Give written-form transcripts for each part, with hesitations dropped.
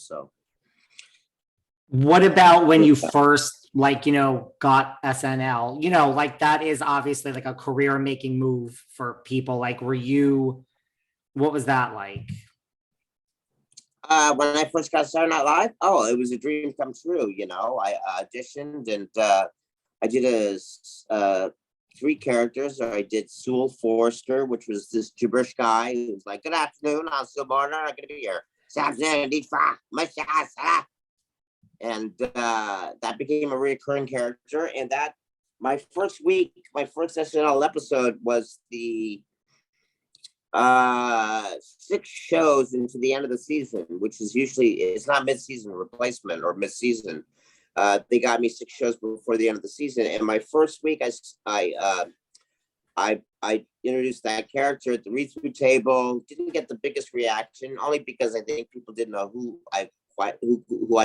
So what about when you first, like, got SNL, like that is obviously like a career making move for people. Like, what was that like? when I first got Saturday Night Live, it was a dream come true. I auditioned and I did three characters. I did Sewell Forrester, which was this gibberish guy who was like, "Good afternoon, I'm Sewell Martin. I'm going to be here. And that became a recurring character. And that my first SNL episode was the 6 shows into the end of the season, which is usually, it's not mid-season replacement or mid-season. They got me 6 shows before the end of the season, and my first week I introduced that character at the read-through table. Didn't get the biggest reaction, only because I think people didn't know who I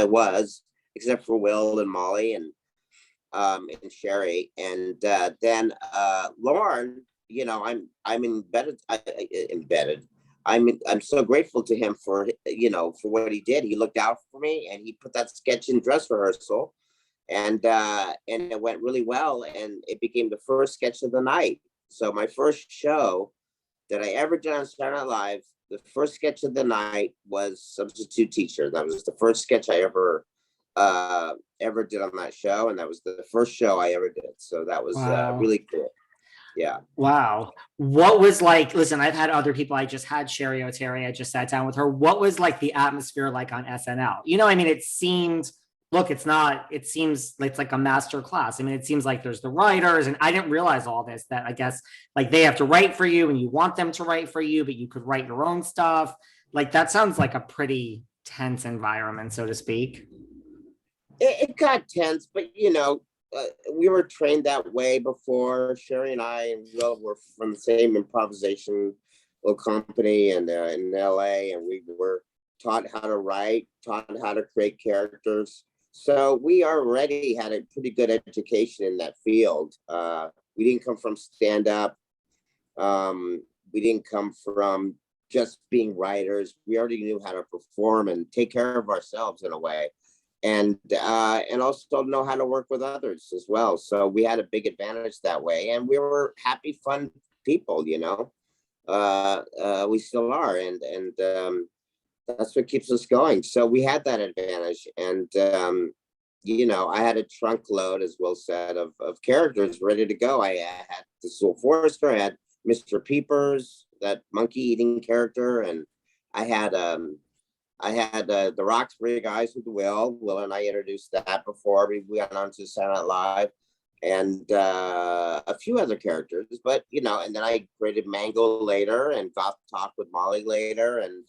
was, except for Will and Molly and Cheri. And then Lauren, I'm embedded. I'm so grateful to him for what he did. He looked out for me, and he put that sketch in dress rehearsal, and it went really well, and it became the first sketch of the night. So my first show that I ever did on Saturday Night Live, the first sketch of the night was Substitute Teacher. That was the first sketch I ever did on that show, and that was the first show I ever did. So that was really cool. Yeah. Wow. What was like, listen, I've had other people. I just had Cheri Oteri. I just sat down with her. What was like the atmosphere like on SNL? It seemed, look, it seems like it's like a master class. It seems like there's the writers, and I didn't realize all this, that I guess like they have to write for you and you want them to write for you, but you could write your own stuff. Like that sounds like a pretty tense environment, so to speak. It got tense, but we were trained that way before. Cheri and I and Will were from the same improvisation little company in LA, and we were taught how to write, taught how to create characters. So we already had a pretty good education in that field. We didn't come from stand-up. We didn't come from just being writers. We already knew how to perform and take care of ourselves in a way. And also know how to work with others as well. So we had a big advantage that way, and we were happy, fun people. We still are, and that's what keeps us going. So we had that advantage, and I had a trunk load, as Will said, of characters ready to go. I had the Sewell Forrester, I had Mr. Peepers, that monkey eating character, and I had the Roxbury guys with Will and I introduced that before we went on to Saturday Night Live, and a few other characters, but and then I created Mango later, and Goth Talk with Molly later, and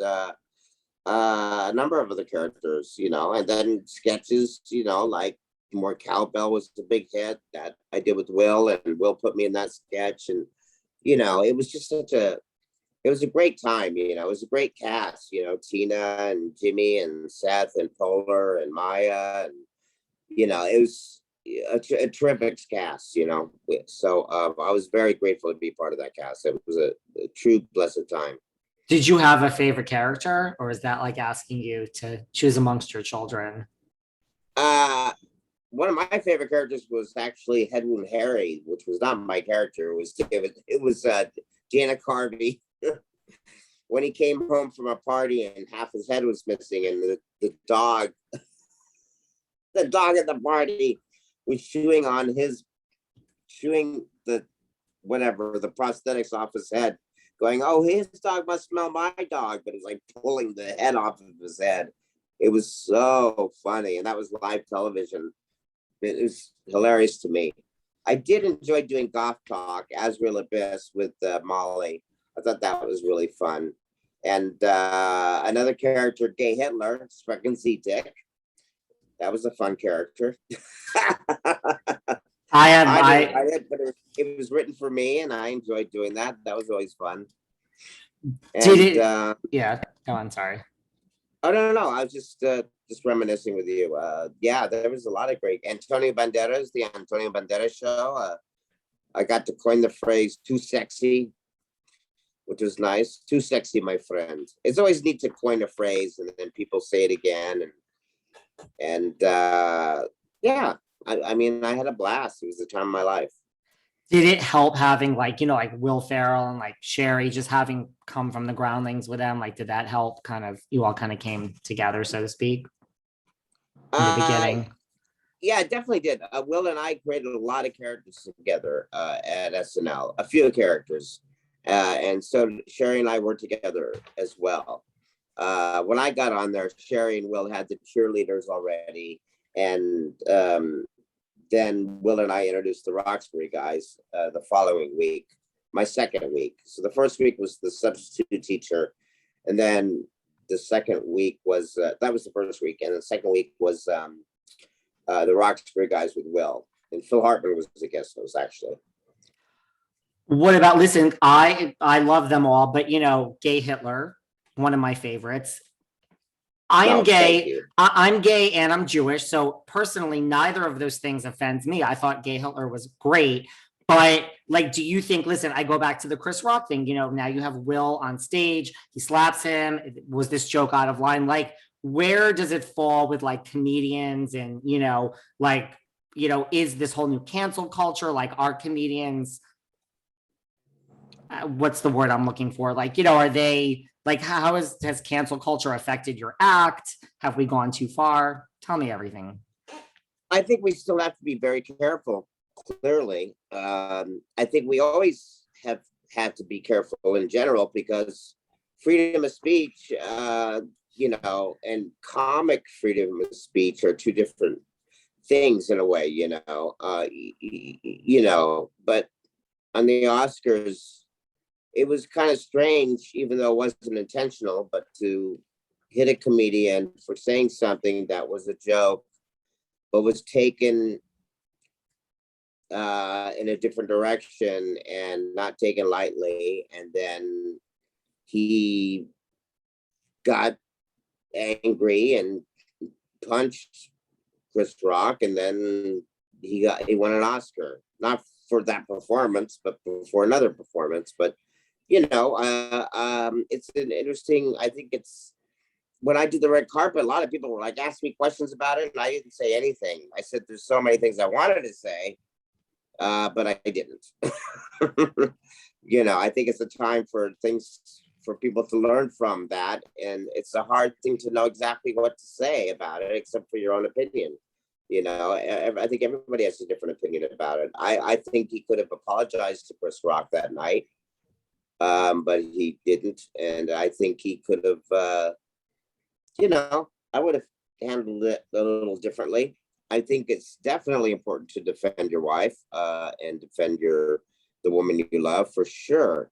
a number of other characters, and then sketches, like More Cowbell was the big hit that I did with Will, and Will put me in that sketch, and it was just it was a great time, it was a great cast, Tina and Jimmy and Seth and Polar and Maya, and, it was a terrific cast, so I was very grateful to be part of that cast. It was a true blessed time. Did you have a favorite character, or is that like asking you to choose amongst your children? One of my favorite characters was actually Head Wound Harry, which was not my character. It was Jana Carvey. When he came home from a party and half his head was missing, and the dog at the party was chewing the prosthetics off his head, going, "Oh, his dog must smell my dog," but it's like pulling the head off of his head. It was so funny, and that was live television. It was hilarious to me. I did enjoy doing Goth Talk, As Real Abyss, with Molly. I thought that was really fun. And another character, Gay Hitler, Sprechen Sie Dick. That was a fun character. I did, but it was written for me, and I enjoyed doing that. That was always fun. Yeah, go on, sorry. Oh, no. I was just reminiscing with you. Yeah, there was a lot of great. Antonio Banderas, the Antonio Banderas show. I got to coin the phrase "too sexy." which was nice. Too sexy, my friend. It's always neat to coin a phrase and then people say it again. And yeah, I mean, I had a blast. It was the time of my life. Did it help having like, like Will Ferrell and like Cheri just having come from the Groundlings with them? Like, did that help kind of, you all kind of came together, so to speak, in the beginning? Yeah, it definitely did. Will and I created a lot of characters together at SNL, a few characters. And so Cheri and I were together as well. When I got on there, Cheri and Will had the cheerleaders already. And then Will and I introduced the Roxbury guys the following week, my second week. So the first week was the substitute teacher. And then the second week was, that was the first week. And the second week was the Roxbury guys with Will. And Phil Hartman was the guest host, actually. What about, listen, I love them all, but Gay Hitler, one of my favorites. I am gay. I'm gay and I'm Jewish. So personally, neither of those things offends me. I thought Gay Hitler was great. But like, do you think, listen, I go back to the Chris Rock thing, now you have Will on stage, he slaps him. Was this joke out of line? Like, where does it fall with like comedians and, is this whole new cancel culture? Like, are comedians, what's the word I'm looking for? Like, are they, like, how has cancel culture affected your act? Have we gone too far? Tell me everything. I think we still have to be very careful, clearly. I think we always have had to be careful in general because freedom of speech, and comic freedom of speech are two different things in a way, but on the Oscars, it was kind of strange, even though it wasn't intentional, but to hit a comedian for saying something that was a joke, but was taken in a different direction and not taken lightly. And then he got angry and punched Chris Rock, and then he won an Oscar, not for that performance, but for another performance. But it's an interesting. I think it's when I do the red carpet, a lot of people were like, ask me questions about it, and I didn't say anything. I said there's so many things I wanted to say, but I didn't. I think it's a time for people to learn from that, and it's a hard thing to know exactly what to say about it, except for your own opinion. I think everybody has a different opinion about it. I think he could have apologized to Chris Rock that night, but he didn't, and I think he could have. I would have handled it a little differently. I think it's definitely important to defend your wife and defend the woman you love, for sure.